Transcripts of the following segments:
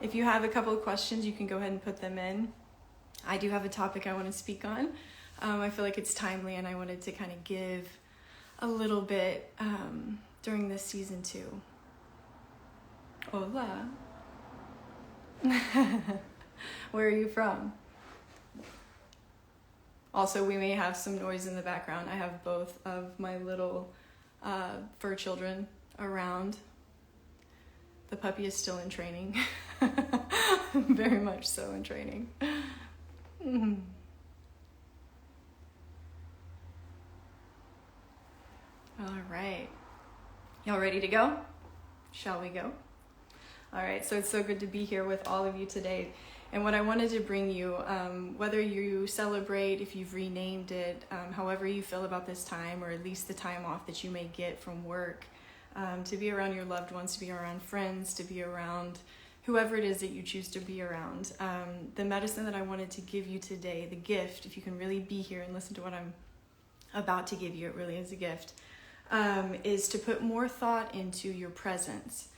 If you have a couple of questions, you can go ahead and put them in. I do have a topic I want to speak on. I feel like it's timely, and I wanted to kind of give a little bit during this season too. Hola. Where are you from? Also, we may have some noise in the background. I have both of my little fur children around. The puppy is still in training. Very much so in training. Mm-hmm. All right. Y'all ready to go? Shall we go? All right, so it's so good to be here with all of you today. And what I wanted to bring you, whether you celebrate, if you've renamed it, however you feel about this time, or at least the time off that you may get from work, to be around your loved ones, to be around friends, to be around whoever it is that you choose to be around. The medicine that I wanted to give you today, the gift, if you can really be here and listen to what I'm about to give you, it really is a gift, is to put more thought into your presence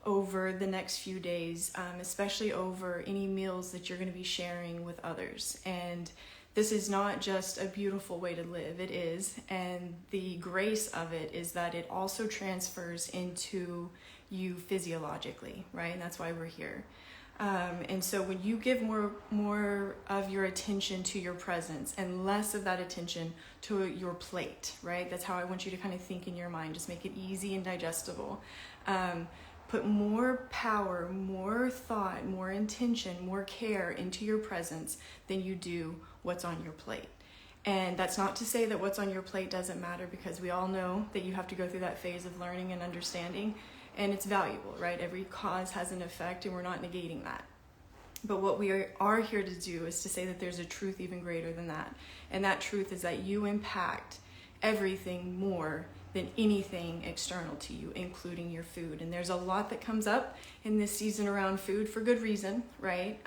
over the next few days, especially over any meals that you're going to be sharing with others. And this is not just a beautiful way to live, it is. And the grace of it is that it also transfers into you physiologically, right? And that's why we're here. And so when you give more of your attention to your presence and less of that attention to your plate, right? That's how I want you to kind of think in your mind. Just make it easy and digestible. Put more power, more thought, more intention, more care into your presence than you do what's on your plate. And that's not to say that what's on your plate doesn't matter, because we all know that you have to go through that phase of learning and understanding, and it's valuable, right? Every cause has an effect, and we're not negating that. But what we are here to do is to say that there's a truth even greater than that. And that truth is that you impact everything more than anything external to you, including your food. And there's a lot that comes up in this season around food for good reason, right?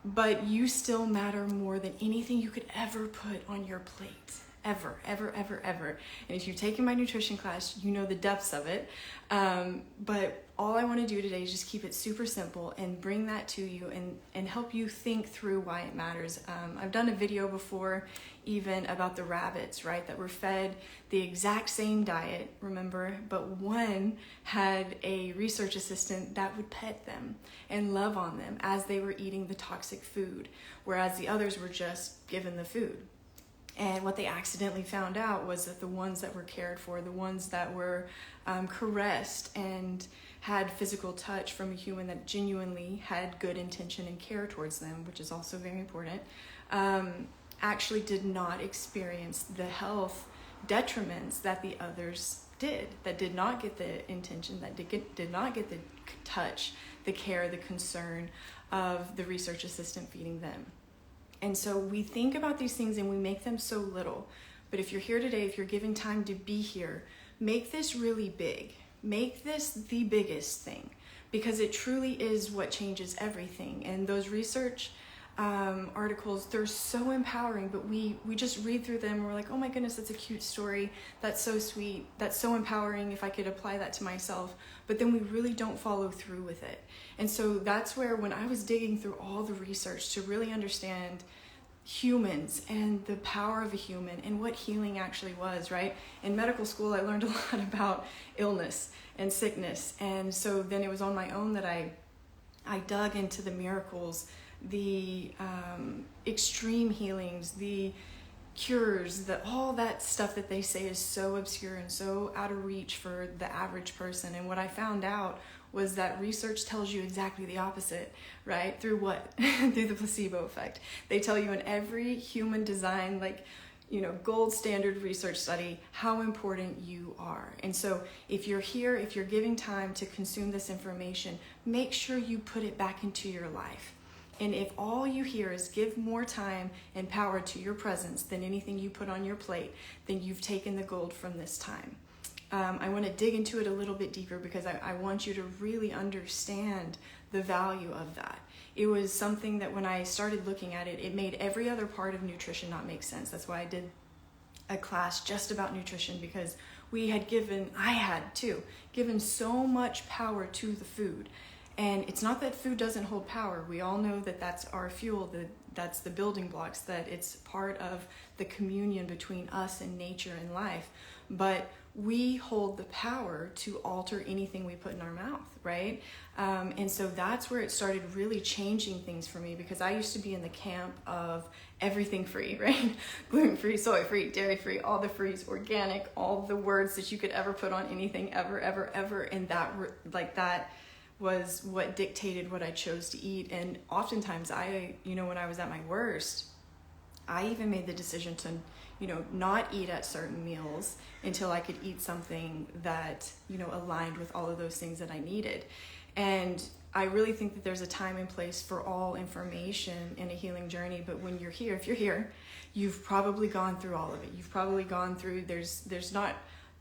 But you still matter more than anything you could ever put on your plate. Ever. And if you've taken my nutrition class, you know the depths of it. But all I want to do today is just keep it super simple and bring that to you and help you think through why it matters. I've done a video before even about the rabbits, right, that were fed the exact same diet, remember, but one had a research assistant that would pet them and love on them as they were eating the toxic food, whereas the others were just given the food. And what they accidentally found out was that the ones that were cared for, the ones that were caressed and had physical touch from a human that genuinely had good intention and care towards them, which is also very important, actually did not experience the health detriments that the others did, that did not get the intention, that did not get the touch, the care, the concern of the research assistant feeding them. And so we think about these things and we make them so little. But if you're here today, if you're given time to be here, make this really big. Make this the biggest thing, because it truly is what changes everything. And those research articles, they're so empowering, but we just read through them and we're like, oh my goodness, that's a cute story. That's so sweet. That's so empowering if I could apply that to myself. But then we really don't follow through with it. And so that's where, when I was digging through all the research to really understand humans and the power of a human and what healing actually was, right? In medical school, I learned a lot about illness and sickness. And so then it was on my own that I dug into the miracles, the extreme healings, the cures, all that stuff that they say is so obscure and so out of reach for the average person. And what I found out was that research tells you exactly the opposite, right? Through what? Through the placebo effect. They tell you in every human design, gold standard research study, how important you are. And so if you're here, if you're giving time to consume this information, make sure you put it back into your life. And if all you hear is give more time and power to your presence than anything you put on your plate, then you've taken the gold from this time. I want to dig into it a little bit deeper, because I want you to really understand the value of that. It was something that when I started looking at it, it made every other part of nutrition not make sense. That's why I did a class just about nutrition, because I had given so much power to the food. And it's not that food doesn't hold power. We all know that that's our fuel, that's the building blocks, that it's part of the communion between us and nature and life. But we hold the power to alter anything we put in our mouth, right? And so that's where it started really changing things for me, because I used to be in the camp of everything free, right? Gluten-free, soy-free, dairy-free, all the frees, organic, all the words that you could ever put on anything ever. And that was what dictated what I chose to eat. And oftentimes when I was at my worst, I even made the decision to, not eat at certain meals until I could eat something that, aligned with all of those things that I needed. And I really think that there's a time and place for all information in a healing journey. But when you're here, if you're here, you've probably gone through all of it. You've probably gone through, there's not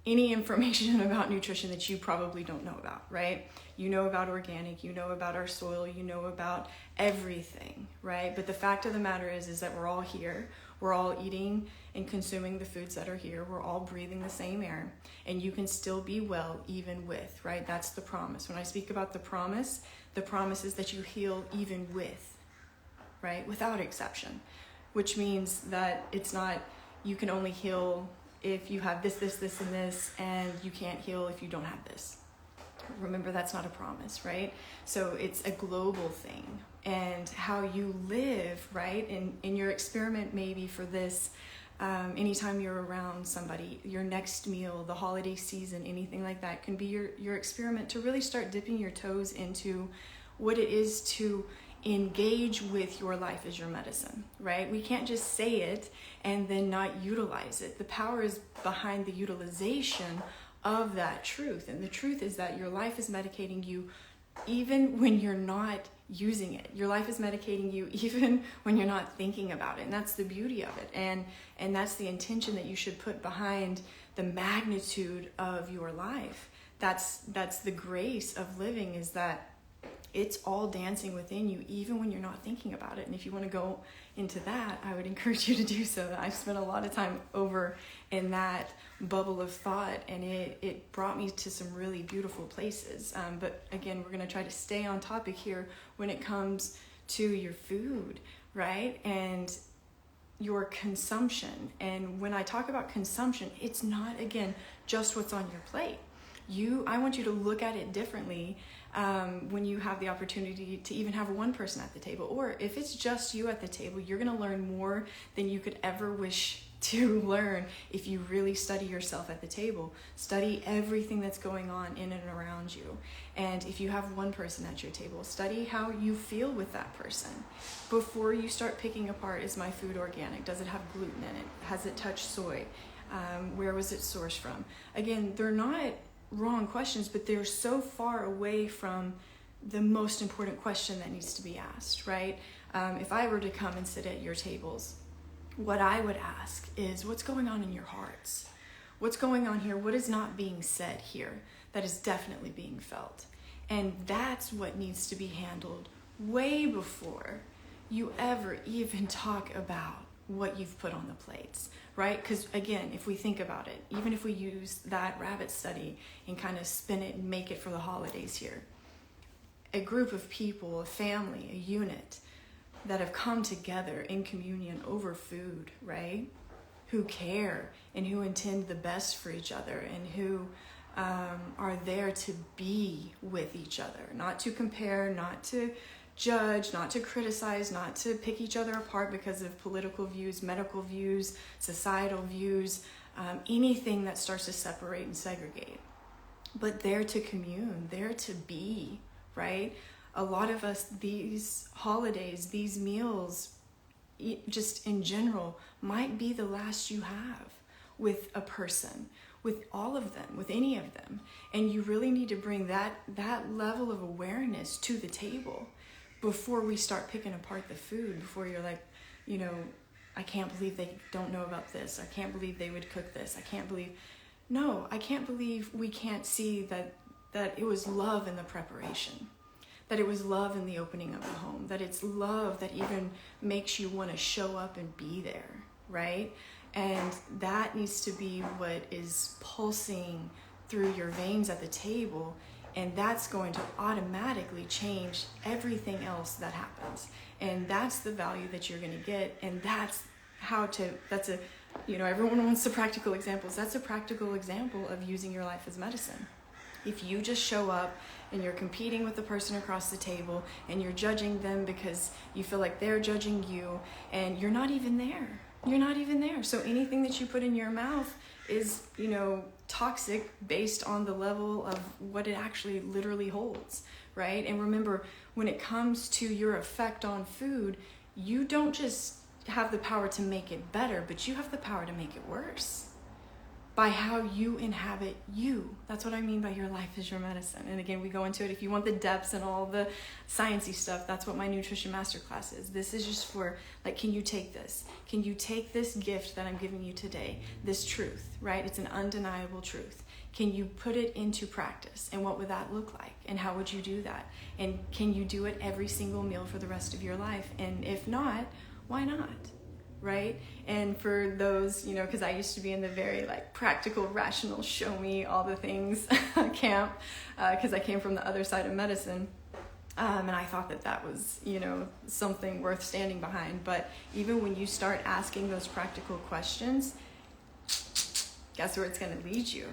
any information about nutrition that you probably don't know about, right? You know about organic, you know about our soil, you know about everything, right? But the fact of the matter is that we're all here. We're all eating and consuming the foods that are here. We're all breathing the same air, and you can still be well even with, right? That's the promise. When I speak about the promise is that you heal even with, right? Without exception, which means that it's not, you can only heal if you have this, and this, and you can't heal if you don't have this. Remember, that's not a promise, right? So it's a global thing. And how you live, right? In your experiment maybe for this, anytime you're around somebody, your next meal, the holiday season, anything like that can be your experiment to really start dipping your toes into what it is to engage with your life as your medicine, right? We can't just say it and then not utilize it. The power is behind the utilization of that truth. And the truth is that your life is medicating you even when you're not using it. Your life is medicating you even when you're not thinking about it. And that's the beauty of it. And that's the intention that you should put behind the magnitude of your life. That's the grace of living, is that it's all dancing within you, even when you're not thinking about it. And if you want to go into that, I would encourage you to do so. I've spent a lot of time over in that bubble of thought, and it brought me to some really beautiful places. But again, we're going to try to stay on topic here when it comes to your food, right? And your consumption. And when I talk about consumption, it's not, again, just what's on your plate. I want you to look at it differently when you have the opportunity to even have one person at the table. Or if it's just you at the table, you're going to learn more than you could ever wish to learn if you really study yourself at the table. Study everything that's going on in and around you. And if you have one person at your table, study how you feel with that person. Before you start picking apart, is my food organic? Does it have gluten in it? Has it touched soy? Where was it sourced from? Again, they're not wrong questions, but they're so far away from the most important question that needs to be asked, right? If I were to come and sit at your tables, what I would ask is, what's going on in your hearts? What's going on here? What is not being said here that is definitely being felt? And that's what needs to be handled way before you ever even talk about what you've put on the plates, right? Because again, if we think about it, even if we use that rabbit study and kind of spin it and make it for the holidays here, a group of people, a family, a unit that have come together in communion over food, right? Who care and who intend the best for each other, and who are there to be with each other, not to compare, not to judge, not to criticize, not to pick each other apart because of political views, medical views, societal views, anything that starts to separate and segregate. But there to commune, there to be, right? A lot of us, these holidays, these meals, just in general, might be the last you have with a person, with all of them, with any of them. And you really need to bring that level of awareness to the table before we start picking apart the food, before you're like, I can't believe they don't know about this. I can't believe they would cook this. I can't believe we can't see that it was love in the preparation, that it was love in the opening of the home, that it's love that even makes you want to show up and be there, right? And that needs to be what is pulsing through your veins at the table And that's going to automatically change everything else that happens. And that's the value that you're going to get. And that's everyone wants the practical examples. That's a practical example of using your life as medicine. If you just show up and you're competing with the person across the table and you're judging them because you feel like they're judging you, and you're not even there. You're not even there. So anything that you put in your mouth is, toxic based on the level of what it actually literally holds, right? And remember, when it comes to your effect on food, you don't just have the power to make it better, but you have the power to make it worse by how you inhabit you. That's what I mean by your life is your medicine. And again, we go into it. If you want the depths and all the sciencey stuff, that's what my nutrition masterclass is. This is just for, can you take this? Can you take this gift that I'm giving you today, this truth, right? It's an undeniable truth. Can you put it into practice? And what would that look like? And how would you do that? And can you do it every single meal for the rest of your life? And if not, why not? Right? And for those, because I used to be in the very practical, rational, show me all the things camp, because I came from the other side of medicine. And I thought that was, something worth standing behind. But even when you start asking those practical questions, guess where it's going to lead you?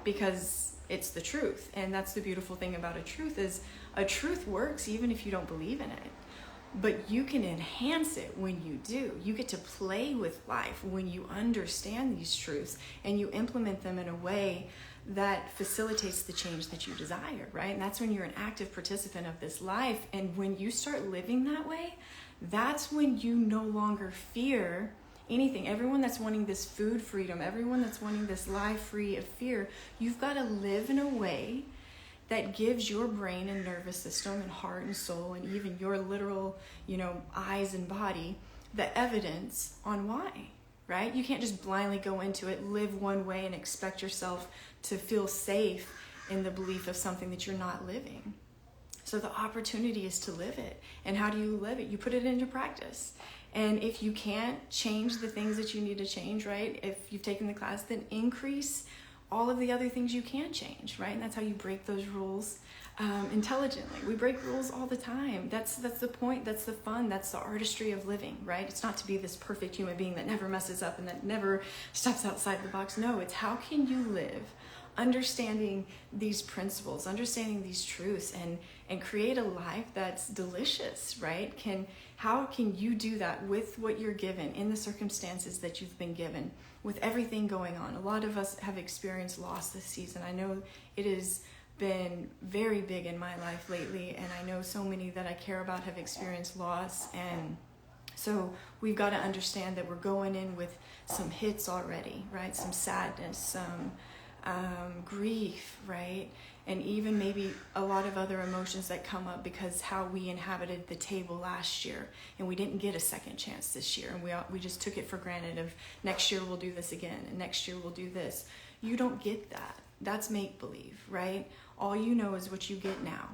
Because it's the truth. And that's the beautiful thing about a truth is a truth works even if you don't believe in it. But you can enhance it when you do. You get to play with life when you understand these truths and you implement them in a way that facilitates the change that you desire, right? And that's when you're an active participant of this life. And when you start living that way, that's when you no longer fear anything. Everyone that's wanting this food freedom, everyone that's wanting this life free of fear, you've got to live in a way that gives your brain and nervous system and heart and soul and even your literal, eyes and body, the evidence on why, right? You can't just blindly go into it, live one way and expect yourself to feel safe in the belief of something that you're not living. So the opportunity is to live it. And how do you live it? You put it into practice. And if you can't change the things that you need to change, right? If you've taken the class, then increase all of the other things you can change, right? And that's how you break those rules intelligently. We break rules all the time. That's the point. That's the fun. That's the artistry of living, right? It's not to be this perfect human being that never messes up and that never steps outside the box. No, it's how can you live understanding these principles, understanding these truths, and create a life that's delicious, right? How can you do that with what you're given in the circumstances that you've been given, with everything going on? A lot of us have experienced loss this season. I know it has been very big in my life lately, and I know so many that I care about have experienced loss. And so we've got to understand that we're going in with some hits already, right? Some sadness, some grief, right? And even maybe a lot of other emotions that come up because how we inhabited the table last year, and we didn't get a second chance this year, and we just took it for granted of next year we'll do this again, and next year we'll do this. You don't get that. That's make-believe, right? All you know is what you get now.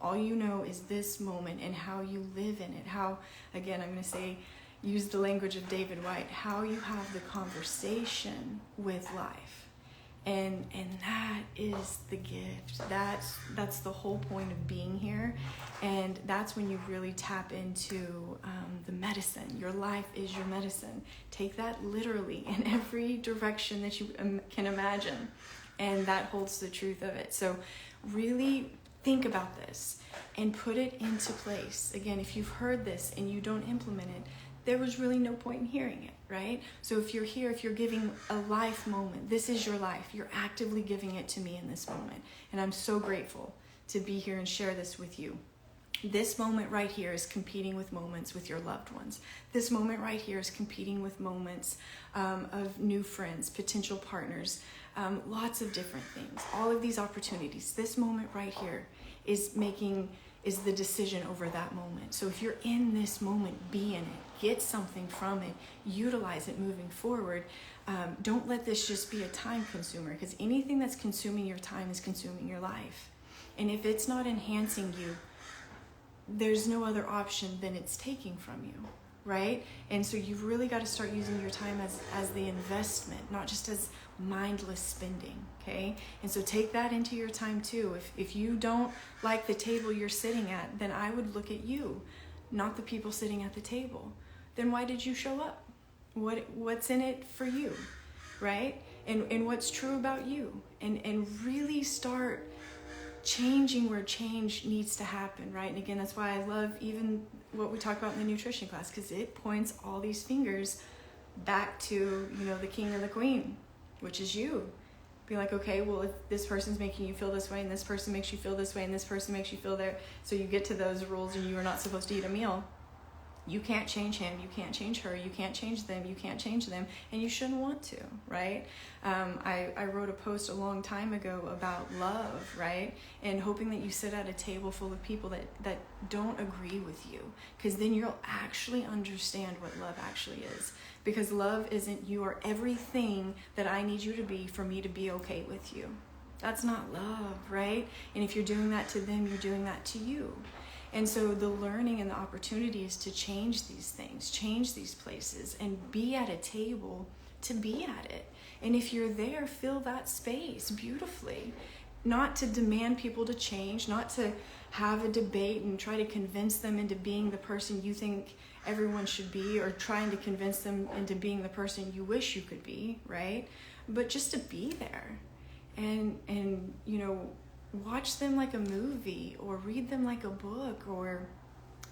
All you know is this moment and how you live in it. How, again, I'm going to say, use the language of David White, how you have the conversation with life. And that is the gift. That's the whole point of being here. And that's when you really tap into the medicine. Your life is your medicine. Take that literally in every direction that you can imagine. And that holds the truth of it. So really think about this and put it into place. Again, if you've heard this and you don't implement it, there was really no point in hearing it, right? So if you're here, if you're giving a life moment, this is your life. You're actively giving it to me in this moment. And I'm so grateful to be here and share this with you. This moment right here is competing with moments with your loved ones. This moment right here is competing with moments of new friends, potential partners, lots of different things. All of these opportunities. This moment right here is the decision over that moment. So if you're in this moment, be in it. Get something from it. Utilize it moving forward. Don't let this just be a time consumer, because anything that's consuming your time is consuming your life. And if it's not enhancing you, there's no other option than it's taking from you. right? And so you've really got to start using your time as the investment, not just as mindless spending, okay? And so take that into your time too. If you don't like the table you're sitting at, then I would look at you, not the people sitting at the table. Then why did you show up? What's in it for you, right? And what's true about you? And really start changing where change needs to happen, right? And again, that's why I love even what we talk about in the nutrition class, because it points all these fingers back to, the king and the queen, which is you. Be like, okay, well, if this person's making you feel this way, and this person makes you feel this way, and this person makes you feel there, so you get to those rules and you are not supposed to eat a meal. You can't change him, you can't change her, you can't change them, you can't change them, and you shouldn't want to, right? I wrote a post a long time ago about love, right? And hoping that you sit at a table full of people that don't agree with you, because then you'll actually understand what love actually is. Because love isn't you are everything that I need you to be for me to be okay with you. That's not love, right? And if you're doing that to them, you're doing that to you. And so the learning and the opportunity is to change these things, change these places, and be at a table to be at it. And if you're there, fill that space beautifully. Not to demand people to change, not to have a debate and try to convince them into being the person you think everyone should be, or trying to convince them into being the person you wish you could be, right? But just to be there and watch them like a movie, or read them like a book, or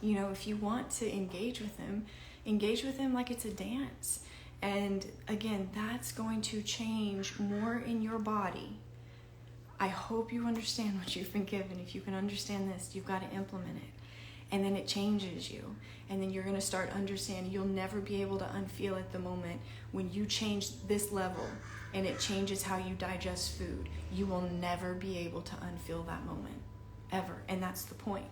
if you want to engage with them like it's a dance. And again, that's going to change more in your body. I hope you understand what you've been given. If you can understand this, you've got to implement it, and then it changes you. And then you're going to start understanding you'll never be able to unfeel it the moment when you change this level and it changes how you digest food. You will never be able to unfeel that moment, ever. And that's the point,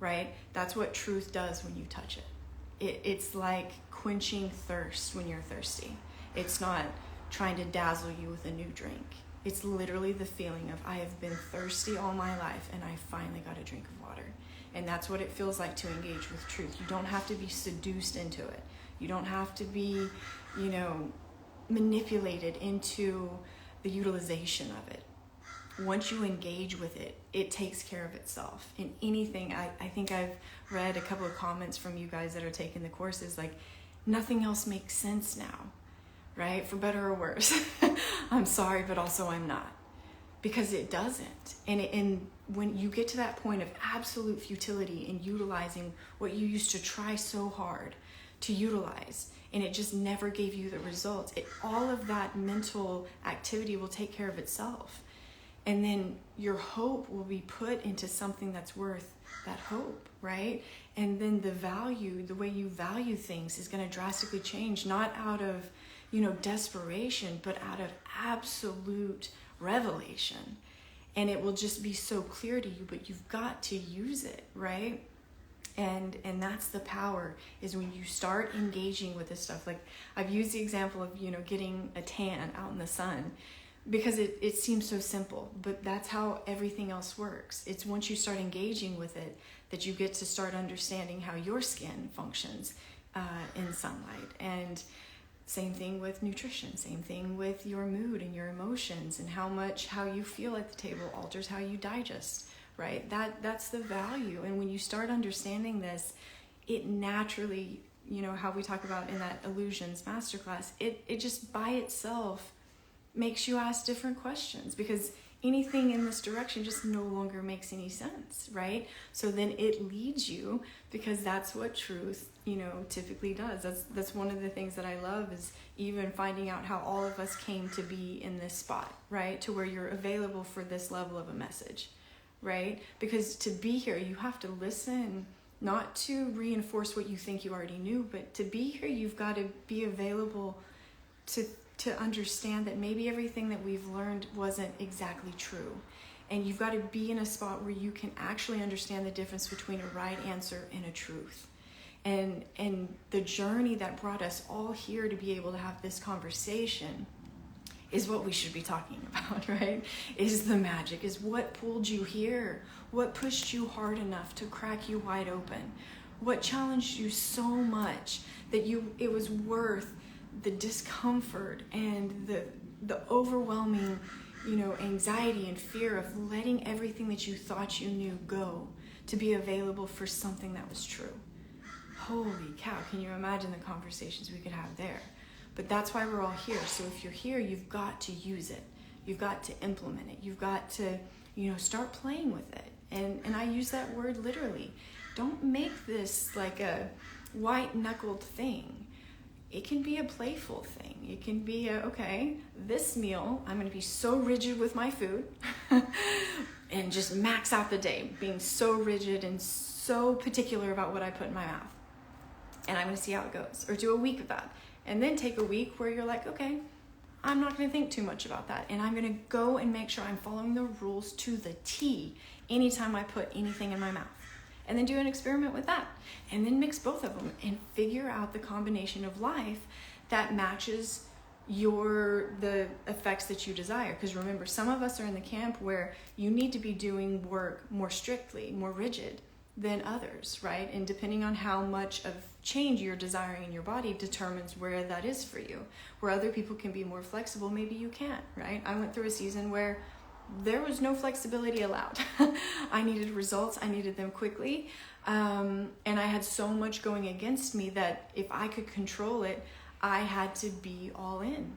right? That's what truth does when you touch it. It's like quenching thirst when you're thirsty. It's not trying to dazzle you with a new drink. It's literally the feeling of, I have been thirsty all my life and I finally got a drink of water. And that's what it feels like to engage with truth. You don't have to be seduced into it. You don't have to be, manipulated into the utilization of it. Once you engage with it, it takes care of itself. In anything, I think I've read a couple of comments from you guys that are taking the courses, like, nothing else makes sense now, right? For better or worse. I'm sorry, but also I'm not. Because it doesn't. And when you get to that point of absolute futility in utilizing what you used to try so hard to utilize, and it just never gave you the results, all of that mental activity will take care of itself. And then your hope will be put into something that's worth that hope, right? And then the way you value things is going to drastically change, not out of, desperation, but out of absolute revelation. And it will just be so clear to you, but you've got to use it, right? And that's the power, is when you start engaging with this stuff. Like, I've used the example of, getting a tan out in the sun, because it seems so simple, but that's how everything else works. It's once you start engaging with it that you get to start understanding how your skin functions in sunlight. And same thing with nutrition, same thing with your mood and your emotions, and how you feel at the table alters how you digest, right? That's the value. And when you start understanding this, it naturally, how we talk about in that Illusions Masterclass, it just by itself makes you ask different questions, because anything in this direction just no longer makes any sense, right? So then it leads you, because that's what truth, typically does. That's one of the things that I love, is even finding out how all of us came to be in this spot, right? To where you're available for this level of a message, right? Because to be here, you have to listen, not to reinforce what you think you already knew, but to be here, you've got to be available to understand that maybe everything that we've learned wasn't exactly true. And you've got to be in a spot where you can actually understand the difference between a right answer and a truth. And the journey that brought us all here to be able to have this conversation is what we should be talking about, right? Is the magic, is what pulled you here, what pushed you hard enough to crack you wide open, What challenged you so much that it was worth the discomfort and the overwhelming, anxiety and fear of letting everything that you thought you knew go to be available for something that was true? Holy cow, can you imagine the conversations we could have there? But that's why we're all here. So if you're here, you've got to use it. You've got to implement it. You've got to, start playing with it. And I use that word literally. Don't make this like a white-knuckled thing. It can be a playful thing. It can be okay, this meal, I'm going to be so rigid with my food and just max out the day, being so rigid and so particular about what I put in my mouth. And I'm going to see how it goes. Or do a week of that. And then take a week where you're like, okay, I'm not going to think too much about that. And I'm going to go and make sure I'm following the rules to the T anytime I put anything in my mouth. And then do an experiment with that. And then mix both of them and figure out the combination of life that matches the effects that you desire. Because remember, some of us are in the camp where you need to be doing work more strictly, more rigid than others, right? And depending on how much of change you're desiring in your body determines where that is for you. Where other people can be more flexible, maybe you can't, right? I went through a season where there was no flexibility allowed. I needed results. I needed them quickly. And I had so much going against me that if I could control it, I had to be all in.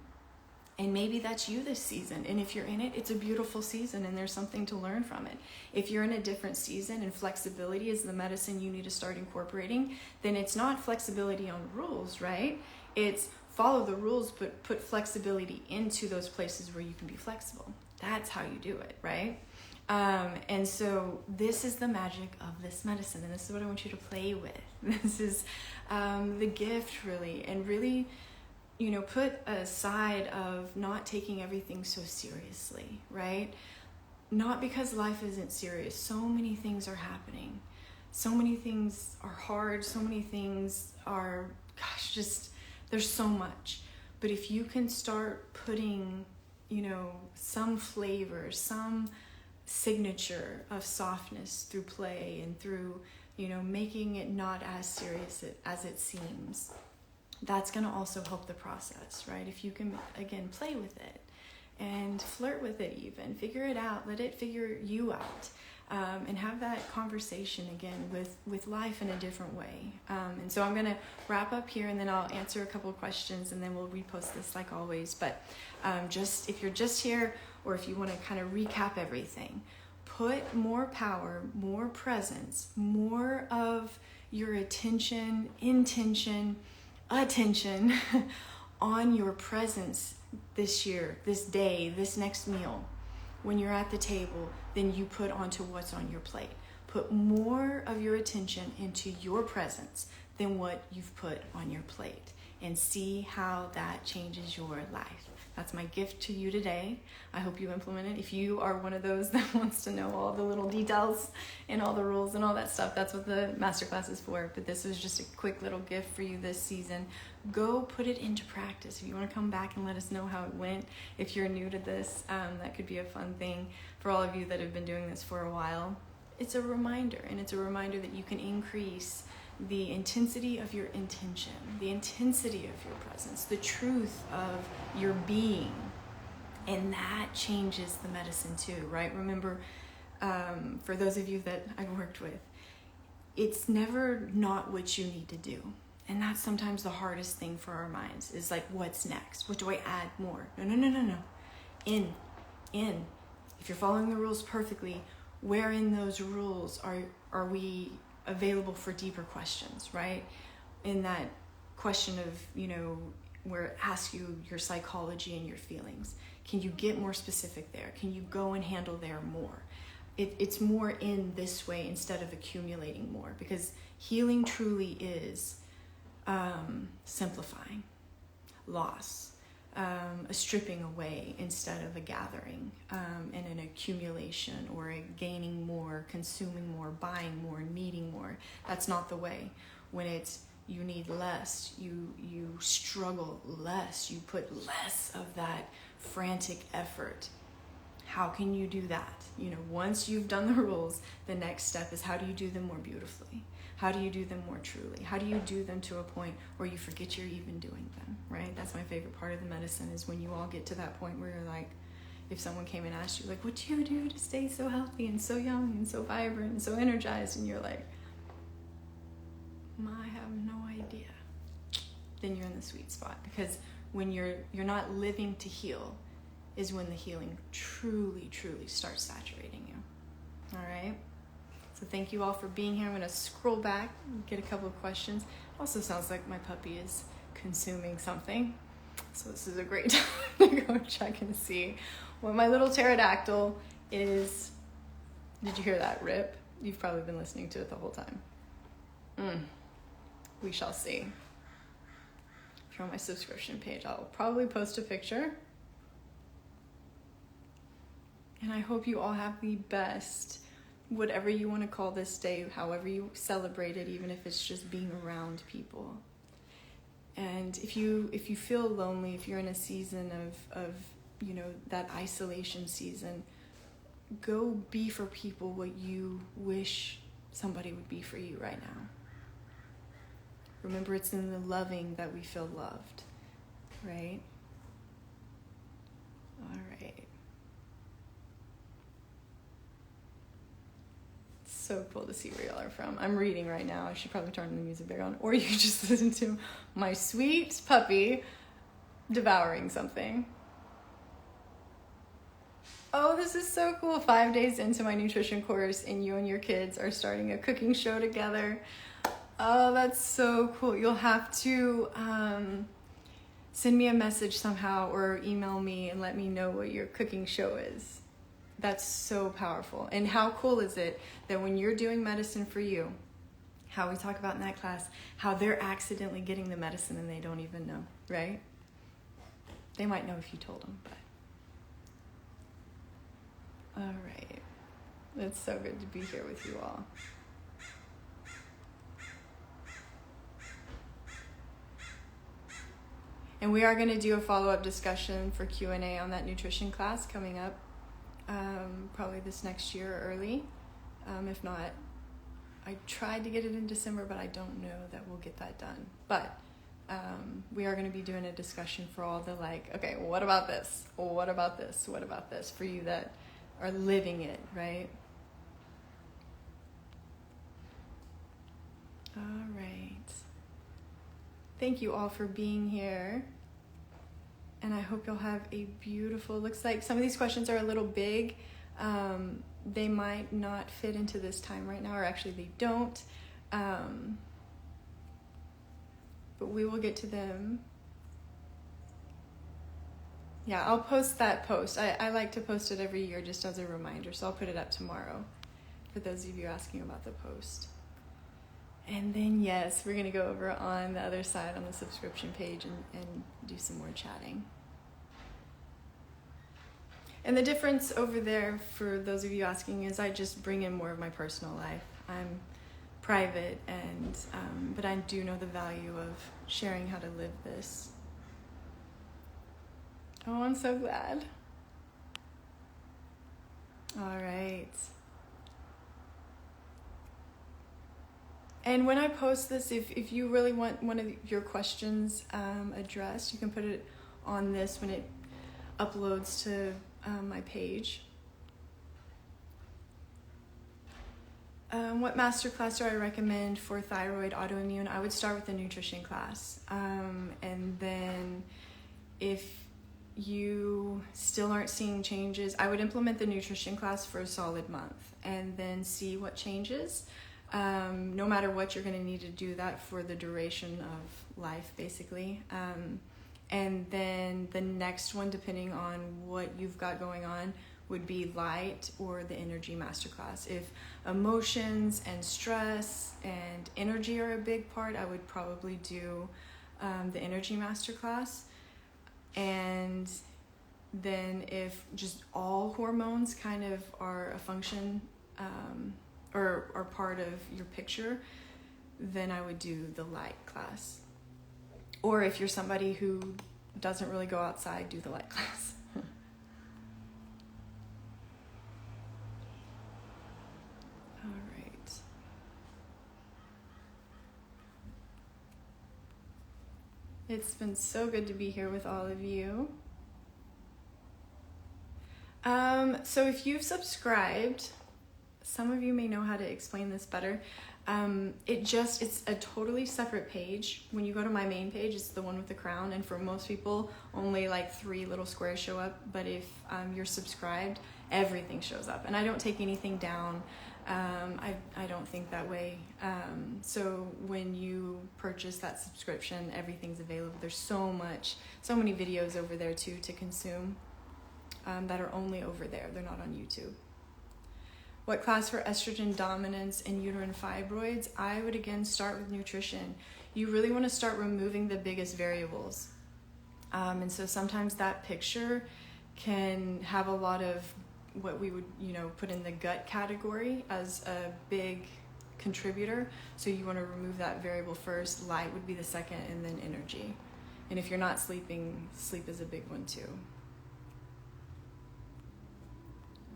And maybe that's you this season. And if you're in it, it's a beautiful season and there's something to learn from it. If you're in a different season and flexibility is the medicine you need to start incorporating, then it's not flexibility on rules, right? It's follow the rules, but put flexibility into those places where you can be flexible. That's how you do it, right? And so this is the magic of this medicine. And this is what I want you to play with. This is the gift, really. And really, put aside of not taking everything so seriously, right? Not because life isn't serious. So many things are happening. So many things are hard. So many things are, there's so much. But if you can start putting, some flavor, some signature of softness through play and through, making it not as serious as it seems, that's going to also help the process, right? If you can, again, play with it and flirt with it even, figure it out, let it figure you out, and have that conversation again with life in a different way. And so I'm going to wrap up here and then I'll answer a couple of questions and then we'll repost this like always. But just if you're just here or if you want to kind of recap everything, put more power, more presence, more of your attention on your presence this year, this day, this next meal, when you're at the table, than you put onto what's on your plate. Put more of your attention into your presence than what you've put on your plate, and see how that changes your life. That's my gift to you today. I hope you implement it. If you are one of those that wants to know all the little details and all the rules and all that stuff, that's what the masterclass is for. But this was just a quick little gift for you this season. Go put it into practice. If you want to come back and let us know how it went, if you're new to this, that could be a fun thing for all of you that have been doing this for a while. It's a reminder, and it's a reminder that you can increase the intensity of your intention, the intensity of your presence, the truth of your being. And that changes the medicine too, right? Remember, for those of you that I've worked with, it's never not what you need to do. And that's sometimes the hardest thing for our minds, is like, what's next? What do I add more? No. In. If you're following the rules perfectly, where in those rules are we available for deeper questions, right? In that question of, where it asks you your psychology and your feelings. Can you get more specific there? Can you go and handle there more? It's more in this way instead of accumulating more, because healing truly is simplifying, loss, a stripping away instead of a gathering, and an accumulation or a gaining more, consuming more, buying more, needing more. That's not the way. When it's you need less, you struggle less, you put less of that frantic effort. How can you do that? Once you've done the rules, the next step is how do you do them more beautifully? How do you do them more truly? How do you do them to a point where you forget you're even doing them, right? That's my favorite part of the medicine, is when you all get to that point where you're like, if someone came and asked you, like, what do you do to stay so healthy and so young and so vibrant and so energized? And you're like, I have no idea. Then you're in the sweet spot, because when you're not living to heal is when the healing truly, truly starts saturating you. All right? So thank you all for being here. I'm going to scroll back and get a couple of questions. Also sounds like my puppy is consuming something. So this is a great time to go check and see what my little pterodactyl is. Did you hear that, Rip? You've probably been listening to it the whole time. We shall see. If you're on my subscription page, I'll probably post a picture. And I hope you all have the best, whatever you want to call this day, however you celebrate it, even if it's just being around people. And if you feel lonely, if you're in a season of that isolation season, go be for people what you wish somebody would be for you right now. Remember, it's in the loving that we feel loved, right? All right. So cool to see where y'all are from. I'm reading right now. I should probably turn the music back on. Or you can just listen to my sweet puppy devouring something. Oh, this is so cool. 5 days into my nutrition course, and you and your kids are starting a cooking show together. Oh, that's so cool. You'll have to send me a message somehow or email me and let me know what your cooking show is. That's so powerful. And how cool is it that when you're doing medicine for you, how we talk about in that class, how they're accidentally getting the medicine and they don't even know, right? They might know if you told them, but. All right. It's so good to be here with you all. And we are going to do a follow-up discussion for Q&A on that nutrition class coming up. Probably this next year or early. If not, I tried to get it in December, but I don't know that we'll get that done. But we are going to be doing a discussion for all the okay, what about this? What about this? What about this? For you that are living it, right? All right. Thank you all for being here. And I hope you'll have a beautiful, looks like some of these questions are a little big. They might not fit into this time right now, or actually they don't. But we will get to them. Yeah, I'll post that post. I like to post it every year just as a reminder, so I'll put it up tomorrow for those of you asking about the post. And then, yes, we're going to go over on the other side on the subscription page and do some more chatting. And the difference over there, for those of you asking, is I just bring in more of my personal life. I'm private, but I do know the value of sharing how to live this. Oh, I'm so glad. All right. And when I post this, if you really want one of your questions addressed, you can put it on this when it uploads to my page. What masterclass do I recommend for thyroid autoimmune? I would start with the nutrition class. And then if you still aren't seeing changes, I would implement the nutrition class for a solid month and then see what changes. No matter what, you're going to need to do that for the duration of life, basically. And then the next one, depending on what you've got going on, would be light or the energy masterclass. If emotions and stress and energy are a big part, I would probably do the energy masterclass. And then if just all hormones kind of are a function or are part of your picture, then I would do the light class. Or if you're somebody who doesn't really go outside, do the light class. It's been so good to be here with all of you. So if you've subscribed, some of you may know how to explain this better. It's a totally separate page. When you go to my main page, it's the one with the crown, and for most people, only like 3 little squares show up. But if you're subscribed, everything shows up, and I don't take anything down. I don't think that way. So when you purchase that subscription, everything's available. There's so many videos over there too to consume that are only over there. They're not on YouTube. What class for estrogen dominance and uterine fibroids? I would again start with nutrition. You really want to start removing the biggest variables. And so sometimes that picture can have a lot of what we would, put in the gut category as a big contributor. So you want to remove that variable first. Light would be the second, and then energy. And if you're not sleeping, sleep is a big one too.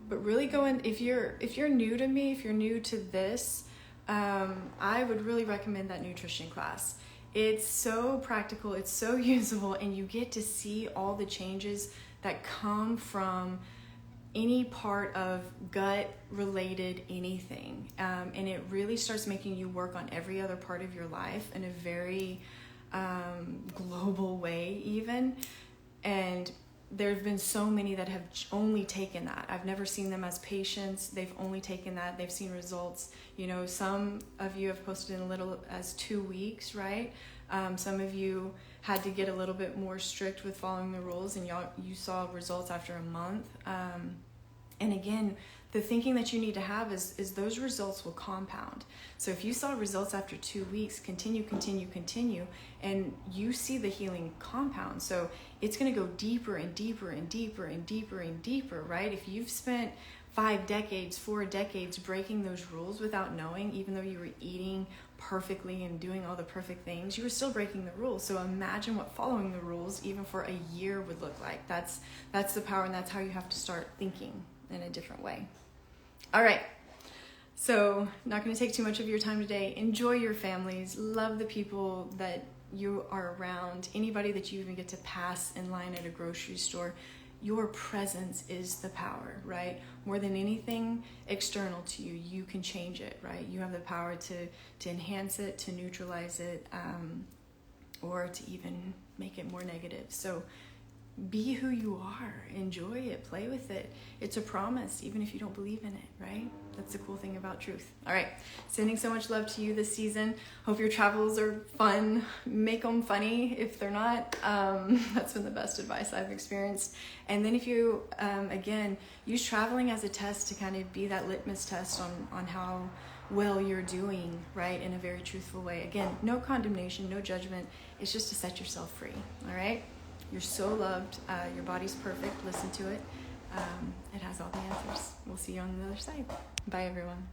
But really if you're new to me, if you're new to this, I would really recommend that nutrition class. It's so practical, it's so usable, and you get to see all the changes that come from any part of gut related anything. And it really starts making you work on every other part of your life in a very global way even. And there have been so many that have only taken that. I've never seen them as patients. They've only taken that. They've seen results. Some of you have posted in a little as 2 weeks, right? Some of you had to get a little bit more strict with following the rules, and you saw results after a month. And again, the thinking that you need to have is those results will compound. So if you saw results after 2 weeks, continue, and you see the healing compound. So it's going to go deeper and deeper and deeper and deeper and deeper, right? If you've spent 5 decades, 4 decades breaking those rules without knowing, even though you were eating perfectly and doing all the perfect things, you were still breaking the rules. So imagine what following the rules, even for a year, would look like. That's the power, and that's how you have to start thinking in a different way. All right, so not going to take too much of your time today. Enjoy your families. Love the people that you are around. Anybody that you even get to pass in line at a grocery store. Your presence is the power, right? More than anything external to you, you can change it, right? You have the power to enhance it, to neutralize it, or to even make it more negative. So be who you are, enjoy it, play with it. It's a promise, even if you don't believe in it, right? That's the cool thing about truth. All right, sending so much love to you this season. Hope your travels are fun. Make them funny if they're not. That's been the best advice I've experienced. And then if you, again, use traveling as a test to kind of be that litmus test on how well you're doing, right, in a very truthful way. Again, no condemnation, no judgment. It's just to set yourself free, all right? You're so loved. Your body's perfect. Listen to it. It has all the answers. We'll see you on the other side. Bye, everyone.